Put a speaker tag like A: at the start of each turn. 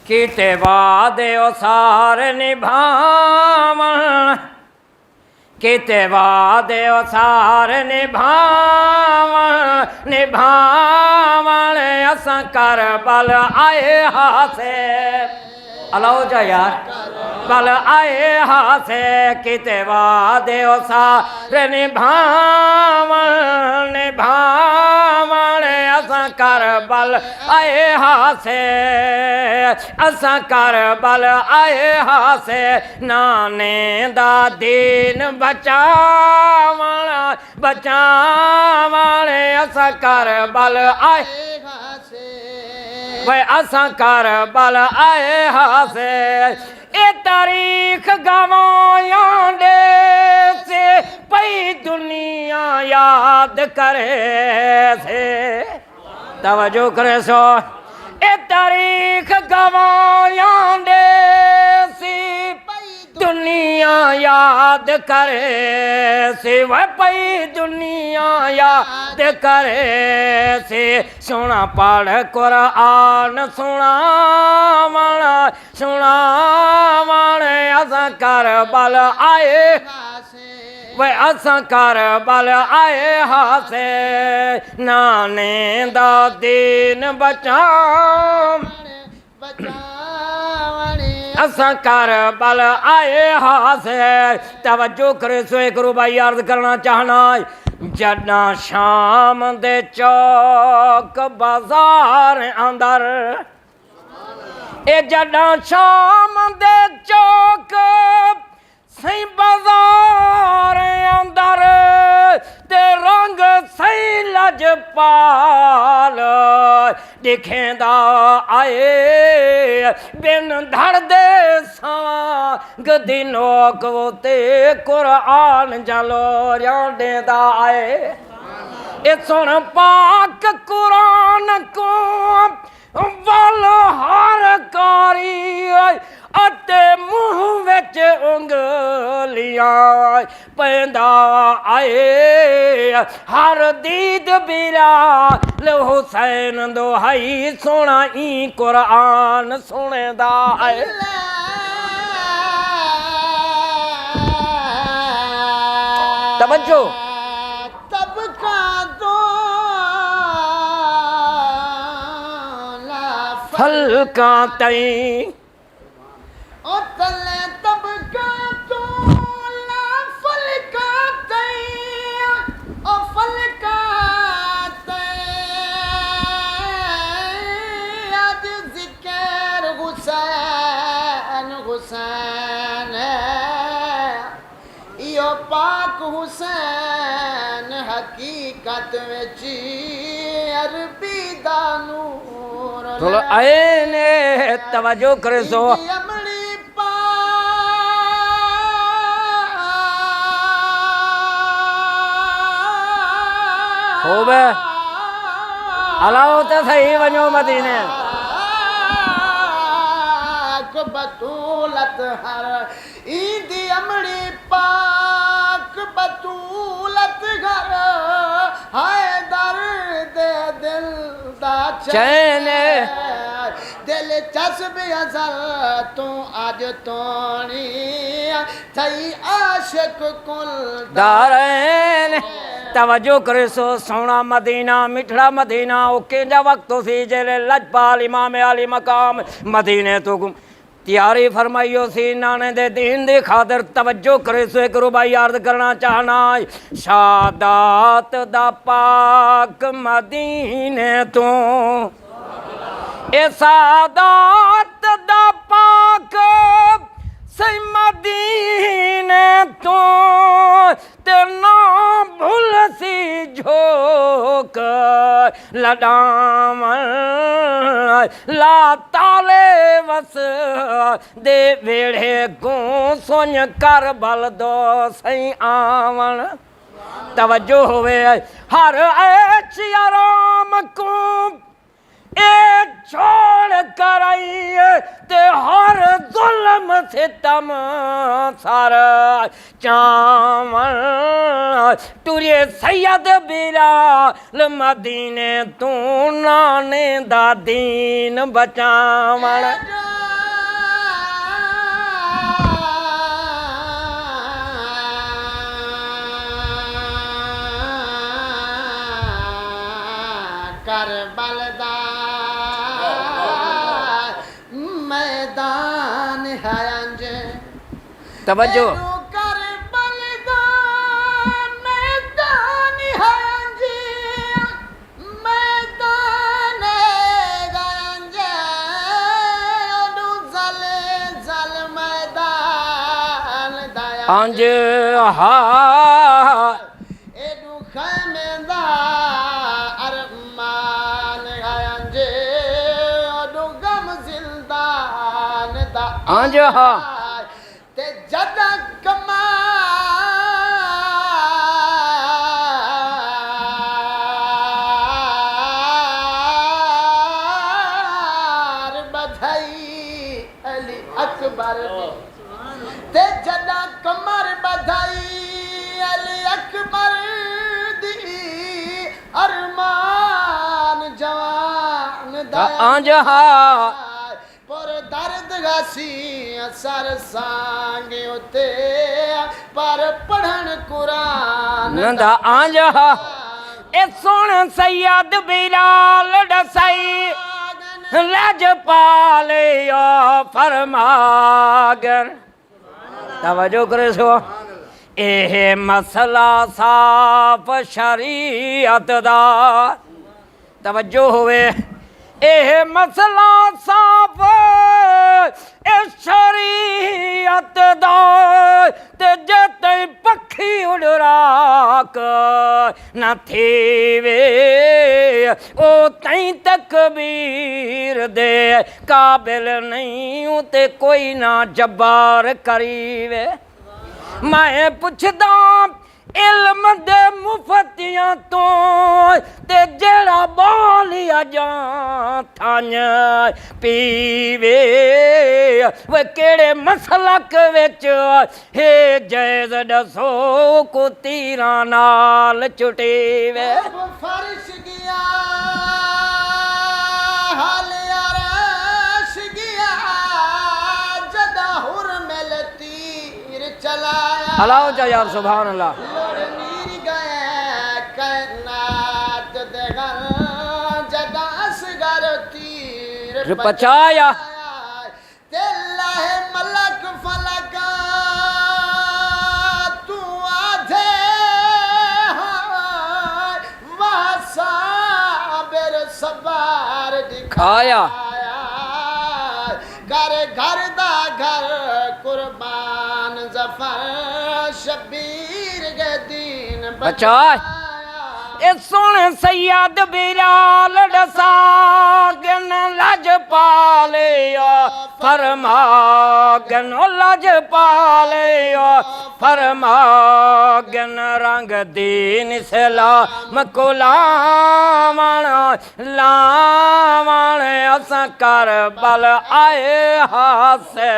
A: किते वादे ओ सारे निभावन, किते वादे ओ सारे निभावन, निभावन असां करबल आए हासे। अलाओ जा यार बल आए हासे। किते वादे ओ सारे निभावन, निभावन असां करबल आए हासे, असां करबल आए हासे। नाने दा दीन बचावण, बचावण असां करबल आए हासे, वे असां करबल आए हासे। ए तारीख गवायां दे से पई दुनिया याद करे से। तवज्जो करे सो। ए तारीख गवायां दे सी दुनिया याद करे से, वह पई दुनिया याद करे से। सुना पढ़ कुरान सुनावण, सुनावण असां करबल आए वे, असां करबल आए हासे। नाने दा दीन बचाव, असां करबल आए हासे। तवज्जो करे सो। एक रुबाई अर्ज करना चाहना। जदा शाम दे चौक बाजार अंदर, ए जदा शाम दे चौक सही बाजार अंदर ते रंग सही लजपाल दिखेंदा आए। बिन धड़ दे सांग दी नोक ते कुरान जलो देंदा आए। ए सुन पाक कुरान को वल हर कारी अते मुँह विच उंगलियां पैंदा आए। हर दीद बिलाल हुसैन दोहाई सोना ई कुरान सुनेदा आए। तवज्जो फलका तई ओ तले तबका तो ला फलका तई, ओ फलका तई आज जिक्र हुसैन हुसैन यो पाक हुसैन हकीकत विच अरबी दा नूर आए ने। तवज्जो करे सो। होवे अलाओ तो सही वञो मदीने। बतूलत हर ईदी अमड़ी पाक बतूलत घर हाय दर्द दिल दा चैन दिल चस्ब अज़ल तू अज तोणी थई आशिक कुल दारैन। तवज्जो करे सो। सोना मदीना मिठड़ा मदीना ओ केंजा वक्त सी जेले लजपाल इमाम अली मकाम मदीने तो तैयारी फरमाइयो सी नाने दे दीन दी खातिर। तवज्जो करे सो। एक रुबाई अर्ज करना चाहना। शादात दा पाक मदीने तो ए सादात दा पाक सही मदीने तो ते ना भूल सी झोक लडावन ला ताले वस दे वेड़े को सुन करबल दो सही आवन। तवज्जो होवे। हर ऐश आराम को ए छोड़ कर नहीं ते हर जुल्म सितम सर चावल टुरे सैयद बिलाल मदीने तू नाने दा दीन बचावण
B: करबल दा मैदान है अंज
A: तवज्जो
B: करबल दा मैदान है अंज मैदान गंज ओडू जल जल मैदान दया
A: अंज हा
B: एडू खैमेदा अरमान अंज ओडू गम जिंदान दा
A: अंज हा
B: ते जदा कमार बधाई अली अकबर दी ते जदा कमर बधाई अली अकबर दी अरमान जवान दा
A: अंज हा
B: पर दर्द गासी असर सांगे उते पर पढ़न कुरान
A: नंदा अंज हा ए सुन सैयद बिलाल दसाई लजपाले फरमागन तवज्जो करे सो एह मसला साफ शरीयत दा तवज्जो होवे एह मसला साफ ए शरीयत दा ते जे तई पखी उड़राक न थीवे ओ तई तकबीर दे काबिल नहीं ते कोई ना जब्बार करीवे मैं पुछदा इल्म दे मुफतियां तो ते जेड़ा बालिया जा थान पीवे वे केड़े मसलक विच हे जैज़ दसो को तीरां नाल चुटीवे
B: फर्श गया हाल अरश गया जदा हुर मिल तीर चलाया
A: हलाओ जा यार सुभान अल्लाह
B: नीर गए कैनात देगा जदा असगर तीर
A: पचाया
B: तेला है मलक फलका तू आधे वह साबिर सबार
A: खाया
B: घर घर दा घर कुर्बान जफर शबीर के दीन
A: बचा ए सुन सैयद बिलाल दसागन लज पाले फरमागन लज पाले फरमागन रंग दीन सलाम को लावण लावण असां करबल आए हासे